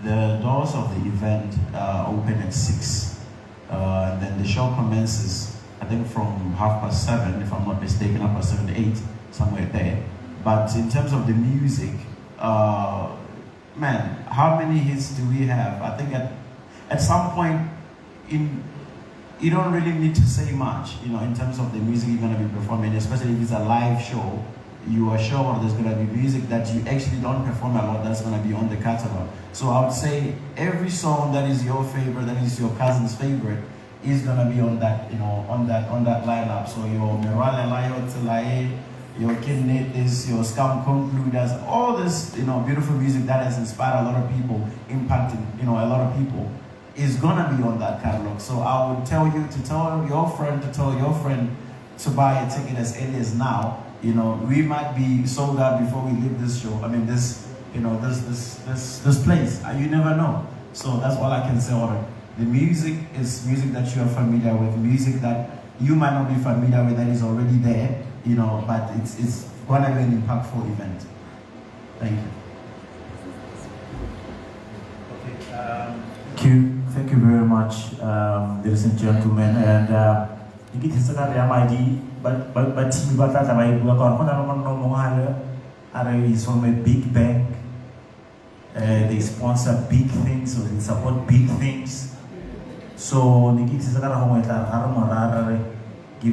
the doors of the event open at 6. And then the show commences, I think from 7:30, if I'm not mistaken, 7:30 to 8, somewhere there. But in terms of the music, man, how many hits do we have? I think at some point, you don't really need to say much, in terms of the music you're going to be performing, especially if it's a live show. You are sure there's going to be music that you actually don't perform a lot that's going to be on the catalog. So I would say every song that is your favorite, that is your cousin's favorite, is going to be on that, on that lineup. So your Merwalela, your Tsela Ye, your Neethings, your Scum Concluders, all this, beautiful music that has inspired a lot of people, impacted, a lot of people, is gonna be on that catalog. So I would tell you to tell your friend to buy a ticket as early as now. We might be sold out before we leave this show. I mean, this place. You never know. So that's all I can say on it. The music is music that you are familiar with, music that you might not be familiar with, that is already there. But it's gonna be an impactful event. Thank you. Thank you very much, ladies and gentlemen. And you get to start the MID, but team batata by is from a big bank. They sponsor big things, so they support big things. So give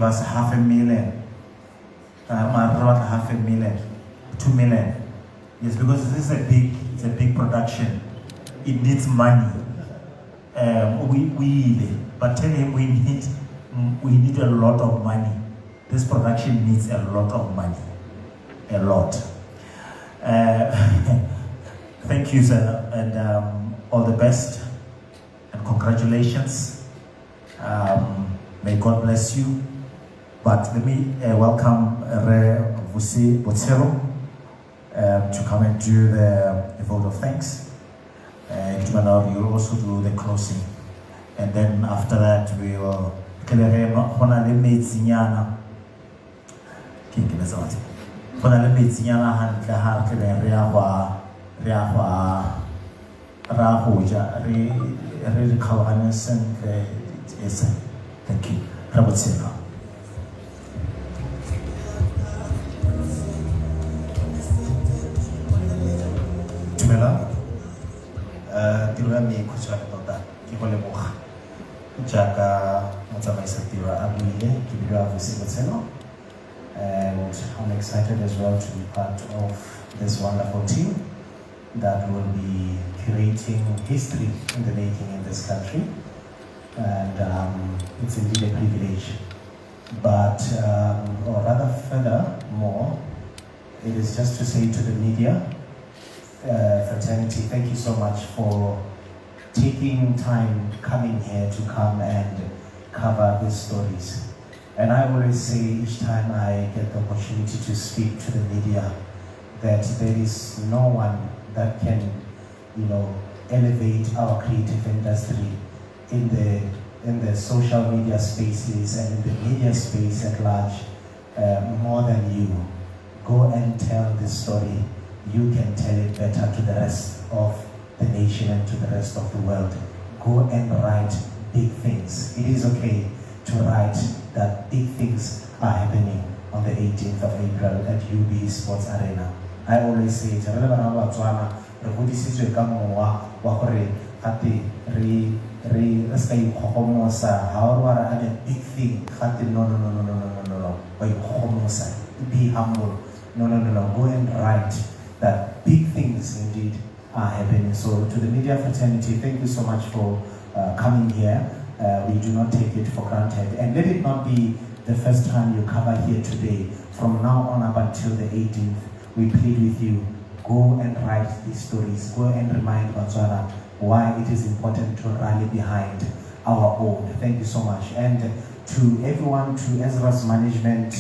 us $500,000. $500,000, 2 million. Yes, because this is it's a big production. It needs money. But tell him we need a lot of money. This production needs a lot of money. A lot. Thank you, sir, and all the best and congratulations. May God bless you. But let me welcome Botswana to come and do the vote of thanks. You'll also do the closing. And then after that, we will thank you. Tirami kuchana tota kikole moha jaka matsamaisa tira abuile kibira vusimatseno, and I'm excited as well to be part of this wonderful team that will be creating history in the making in this country, and it's indeed a privilege. But or rather furthermore, it is just to say to the media fraternity, thank you so much for taking time coming here to come and cover these stories. And I always say each time I get the opportunity to speak to the media that there is no one that can, elevate our creative industry in the social media spaces and in the media space at large more than you. Go and tell this story. You can tell it better to the rest of the nation and to the rest of the world. Go and write big things. It is okay to write that big things are happening on the 18th of April at UB Sports Arena. I always say it's a Botswana, big thing. No. Be humble. No. Go and write that big things indeed are happening. So to the media fraternity, thank you so much for coming here. We do not take it for granted. And let it not be the first time you cover here today. From now on up until the 18th, we plead with you, go and write these stories. Go and remind Botswana why it is important to rally behind our own. Thank you so much. And to everyone, to Ezra's management,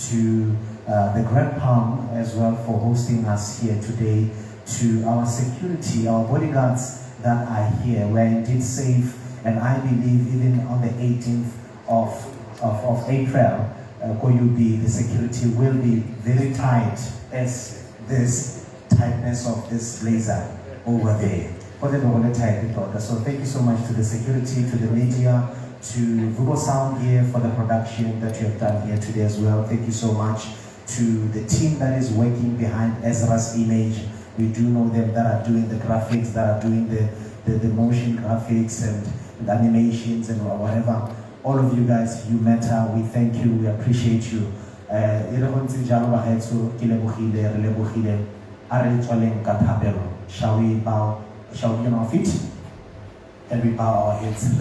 to the Grand Palm as well for hosting us here today, to our security, our bodyguards that are here. We're indeed safe, and I believe even on the 18th of April, Koyubi, the security will be very tight as this tightness of this laser over there. So thank you so much to the security, to the media, to Vugo Sound here for the production that you have done here today as well. Thank you so much to the team that is working behind Ezra's image. We do know them that are doing the graphics, that are doing the motion graphics and animations and whatever. All of you guys, you matter. We thank you. We appreciate you. Shall we bow? Shall we get on our feet? And we bow our heads.